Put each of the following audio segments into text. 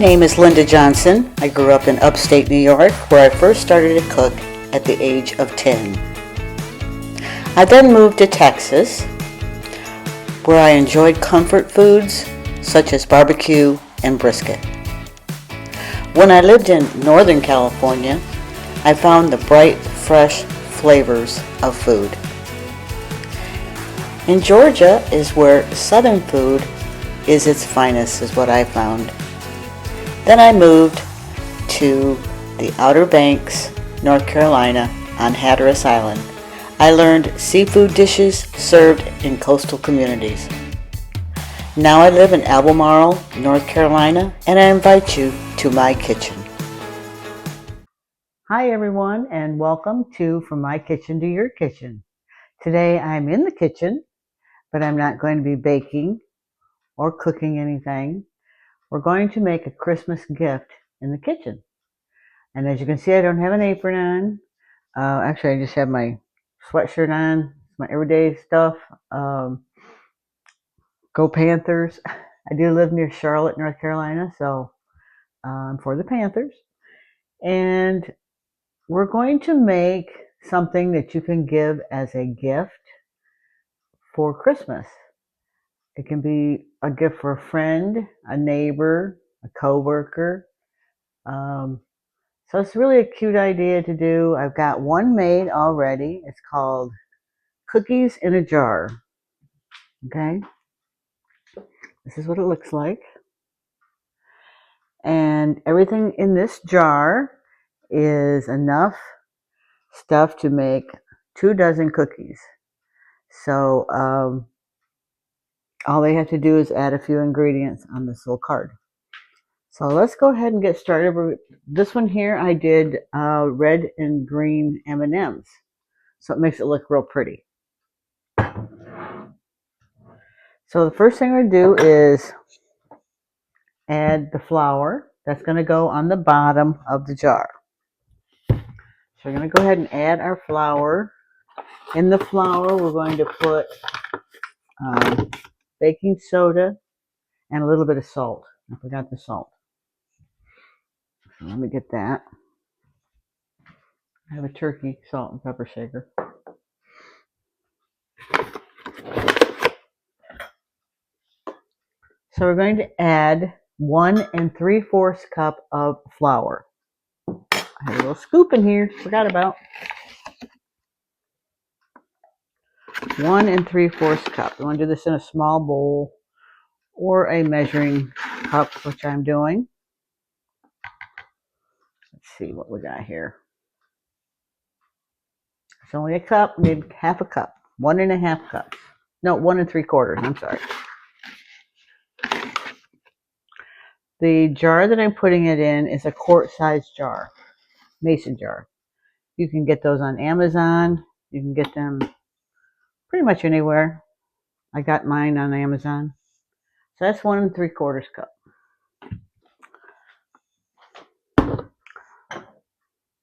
name is Linda Johnson. I grew up in upstate New York, where I first started to cook at the age of 10. I then moved to Texas, where I enjoyed comfort foods such as barbecue and brisket. When I lived in Northern California, I found the bright, fresh flavors of food. In Georgia is where Southern food is its finest, is what I found. Then I moved to the Outer Banks, North Carolina, on Hatteras Island. I learned seafood dishes served in coastal communities. Now I live in Albemarle, North Carolina, and I invite you to my kitchen. Hi everyone, and welcome to From My Kitchen to Your Kitchen. Today I'm in the kitchen, but I'm not going to be baking or cooking anything. We're going to make a Christmas gift in the kitchen. And as you can see, I don't have an apron on. Actually, I just have my sweatshirt on, my everyday stuff. Go Panthers. I do live near Charlotte, North Carolina, so I'm for the Panthers. And we're going to make something that you can give as a gift for Christmas. It can be a gift for a friend, a neighbor, a coworker. So it's really a cute idea to do. I've got one made already. It's called Cookies in a Jar. Okay, this is what it looks like. And everything in this jar is enough stuff to make 2 dozen cookies. So all they have to do is add a few ingredients on this little card. So let's go ahead and get started. This one here I did red and green M&Ms. So it makes it look real pretty. So the first thing we're going to do is add the flour. That's going to go on the bottom of the jar. So we're going to go ahead and add our flour. In the flour, we're going to put baking soda and a little bit of salt. I forgot the salt. So let me get that. I have a turkey salt and pepper shaker. So we're going to add 1 3/4 cup of flour. I have a little scoop in here, forgot about. 1 3/4 cup. You want to do this in a small bowl or a measuring cup, which I'm doing. Let's see what we got here. It's only a cup. We need half a cup. 1 1/2 cups. No, 1 3/4. I'm sorry. The jar that I'm putting it in is a quart-sized jar, mason jar. You can get those on Amazon. You can get them pretty much anywhere. I got mine on Amazon. So that's 1 3/4 cup.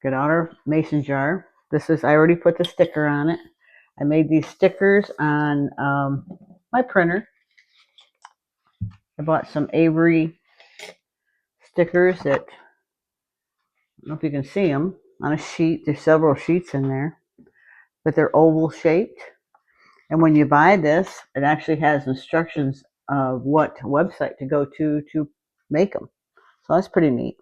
Get out our mason jar. I already put the sticker on it. I made these stickers on my printer. I bought some Avery stickers that, I don't know if you can see them, on a sheet. There's several sheets in there, but they're oval shaped. And when you buy this, it actually has instructions of what website to go to make them. So that's pretty neat.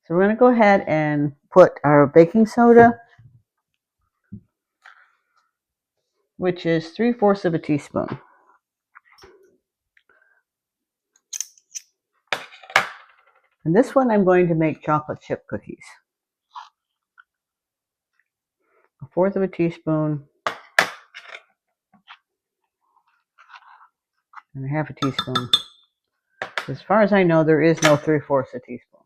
So we're going to go ahead and put our baking soda, which is 3/4 of a teaspoon. And this one I'm going to make chocolate chip cookies. 1/4 of a teaspoon and 1/2 a teaspoon. As far as I know, there is no 3/4 a teaspoon.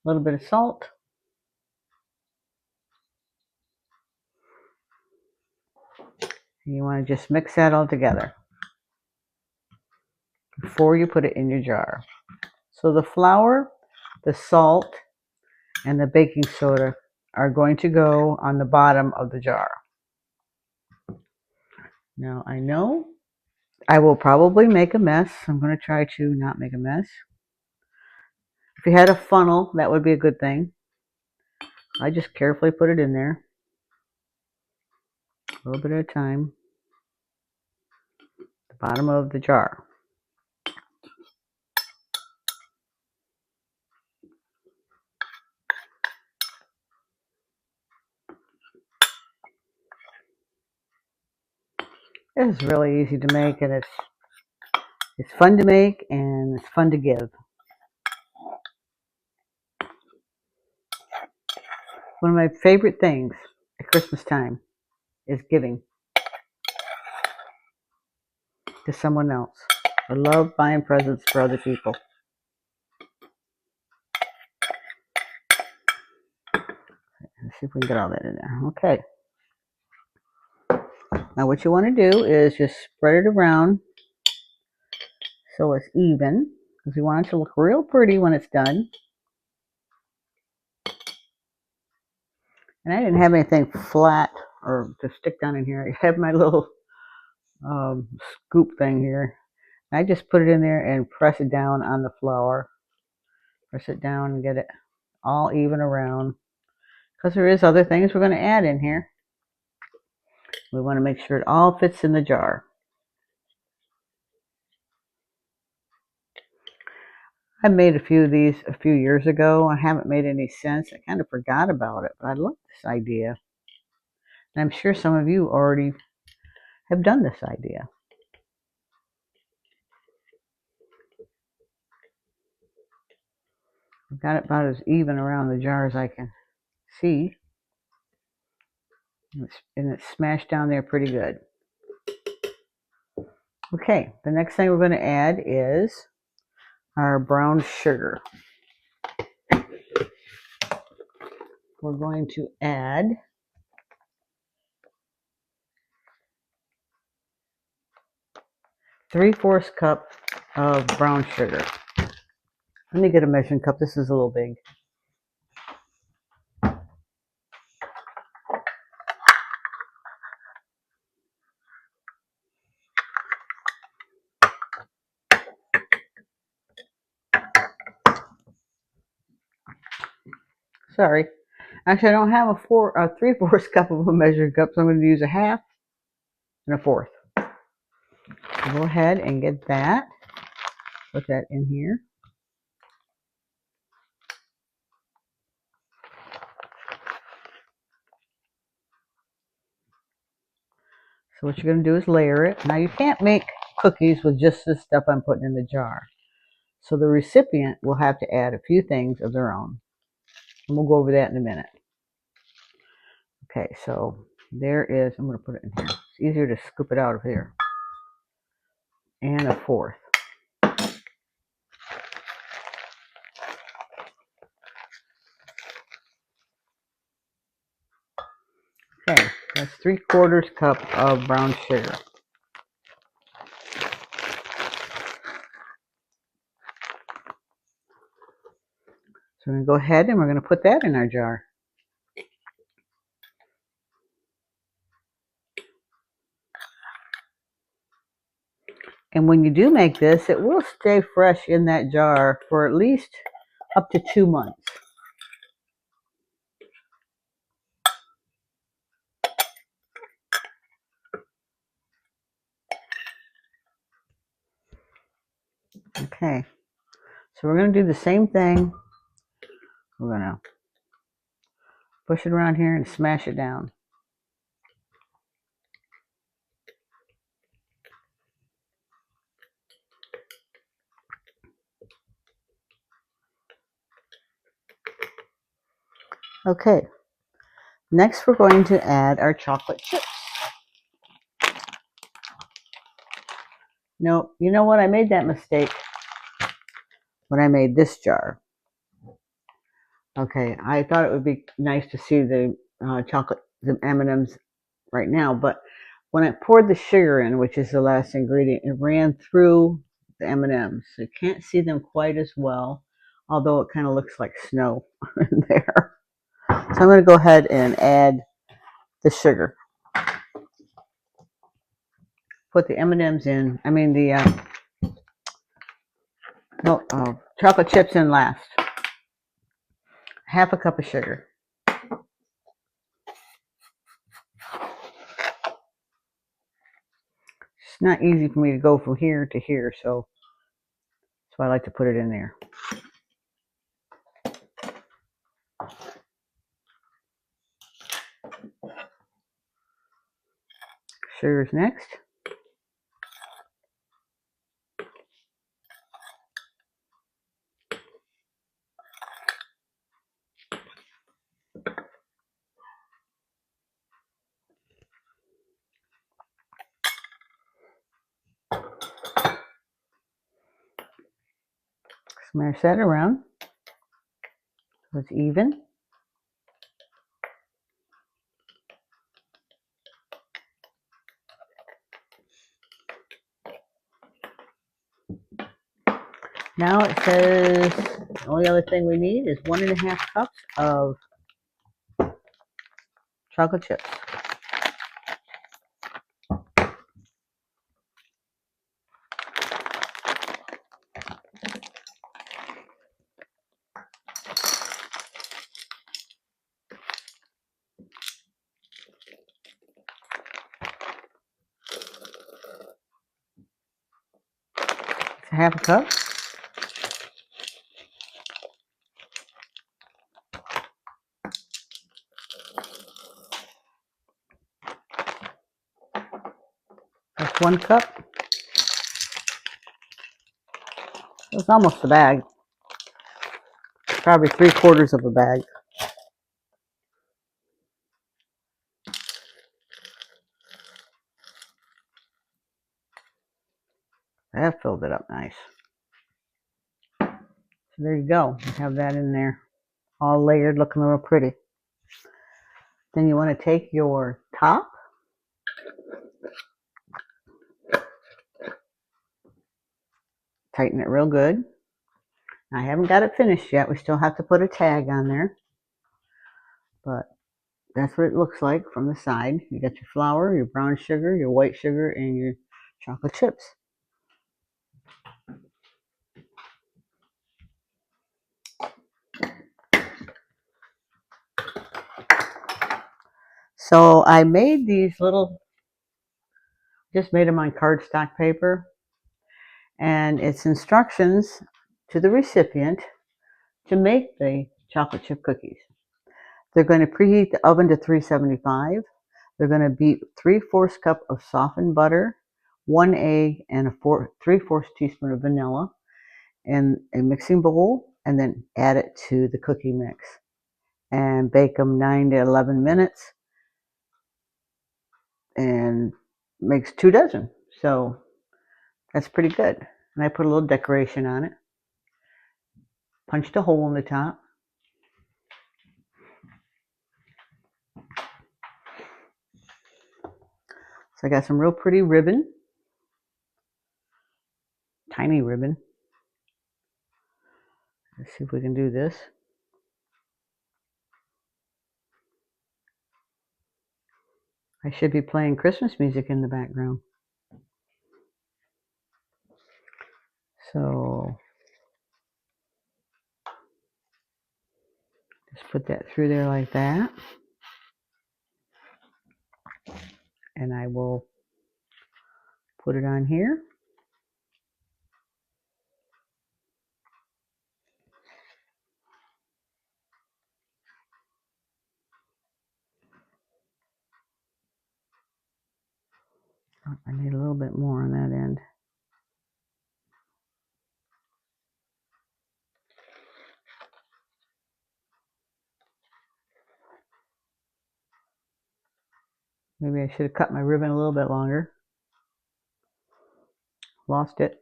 A little bit of salt. And you want to just mix that all together before you put it in your jar. So the flour, the salt, and the baking soda are going to go on the bottom of the jar. Now I know I will probably make a mess. I'm going to try to not make a mess. If you had a funnel, that would be a good thing. I just carefully put it in there, a little bit at a time, the bottom of the jar. This is really easy to make, and it's fun to make, and it's fun to give. One of my favorite things at Christmas time is giving to someone else. I love buying presents for other people. Let's see if we can get all that in there. Okay. Now what you want to do is just spread it around so it's even, because we want it to look real pretty when it's done. And I didn't have anything flat or to stick down in here. I have my little scoop thing here. I just put it in there and press it down on the flour. Press it down and get it all even around. Because there is other things we're going to add in here. We want to make sure it all fits in the jar. I made a few of these a few years ago. I haven't made any since. I kind of forgot about it, but I love this idea. And I'm sure some of you already have done this idea. I've got it about as even around the jar as I can see. And it's smashed down there pretty good. Okay, the next thing we're going to add is our brown sugar. We're going to add 3/4 cup of brown sugar. Let me get a measuring cup. This is a little big. Sorry. Actually, I don't have a 3/4 cup of a measuring cup, so I'm going to use a half and a fourth. Go ahead and get that. Put that in here. So what you're going to do is layer it. Now you can't make cookies with just this stuff I'm putting in the jar. So the recipient will have to add a few things of their own. And we'll go over that in a minute. Okay, so there is, I'm going to put it in here. It's easier to scoop it out of here. And a fourth. Okay, that's 3/4 cup of brown sugar. So we're going to go ahead and we're going to put that in our jar. And when you do make this, it will stay fresh in that jar for at least up to 2 months. Okay, so we're going to do the same thing. We're going to push it around here and smash it down. Okay, next we're going to add our chocolate chips. No, you know what? I made that mistake when I made this jar. Okay, I thought it would be nice to see the chocolate, the M&Ms right now, but when I poured the sugar in, which is the last ingredient, it ran through the M&Ms. So you can't see them quite as well, although it kind of looks like snow in there. So I'm going to go ahead and add the sugar. put the M&Ms in. I mean the no chocolate chips in last. Half a cup of sugar. It's not easy for me to go from here to here, so that's why I like to put it in there. Sugar's next. Smash that around so it's even. Now it says the only other thing we need is 1.5 cups of chocolate chips. It's 1/2 cup. That's 1 cup. It's almost a bag. Probably 3/4 of a bag. That filled it up nice. So there you go. You have that in there. All layered, looking real pretty. Then you want to take your top, tighten it real good. I haven't got it finished yet. We still have to put a tag on there. But that's what it looks like from the side. You got your flour, your brown sugar, your white sugar, and your chocolate chips. So I made these little, just made them on cardstock paper. And it's instructions to the recipient to make the chocolate chip cookies. They're going to preheat the oven to 375. They're going to beat 3/4 cup of softened butter, 1 egg, and a 3/4 teaspoon of vanilla in a mixing bowl, and then add it to the cookie mix. And bake them 9 to 11 minutes and makes 2 dozen. So that's pretty good. And I put a little decoration on it. Punched a hole in the top. So I got some real pretty ribbon. Tiny ribbon. Let's see if we can do this. I should be playing Christmas music in the background. So just put that through there like that. And I will put it on here. Oh, I need a little bit more on that end. Maybe I should have cut my ribbon a little bit longer. Lost it.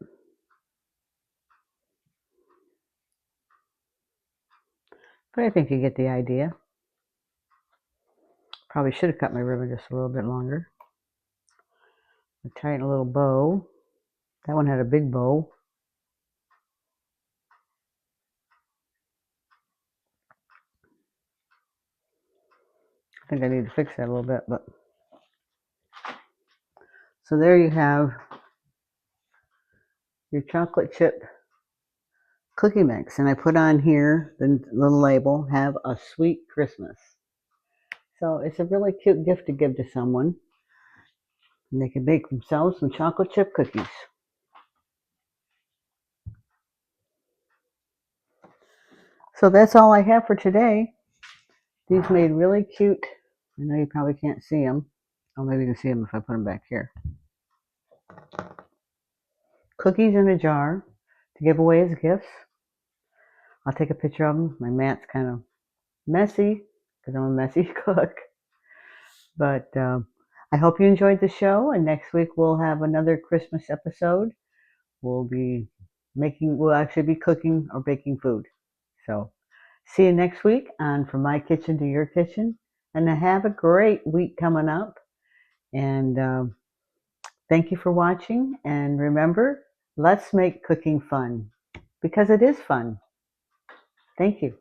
But I think you get the idea. Probably should have cut my ribbon just a little bit longer. Tighten a little bow. That one had a big bow. I think I need to fix that a little bit, but So there you have your chocolate chip cookie mix. And I put on here the little label, "Have a Sweet Christmas." So it's a really cute gift to give to someone. And they can make themselves some chocolate chip cookies. So that's all I have for today. These made really cute. I know you probably can't see them. Oh, maybe you can see them if I put them back here. Cookies in a jar to give away as gifts. I'll take a picture of them. My mat's kind of messy because I'm a messy cook. But I hope you enjoyed the show. And next week we'll have another Christmas episode. We'll actually be cooking or baking food. So see you next week on From My Kitchen to Your Kitchen. And have a great week coming up. And thank you for watching. And remember, let's make cooking fun because it is fun. Thank you.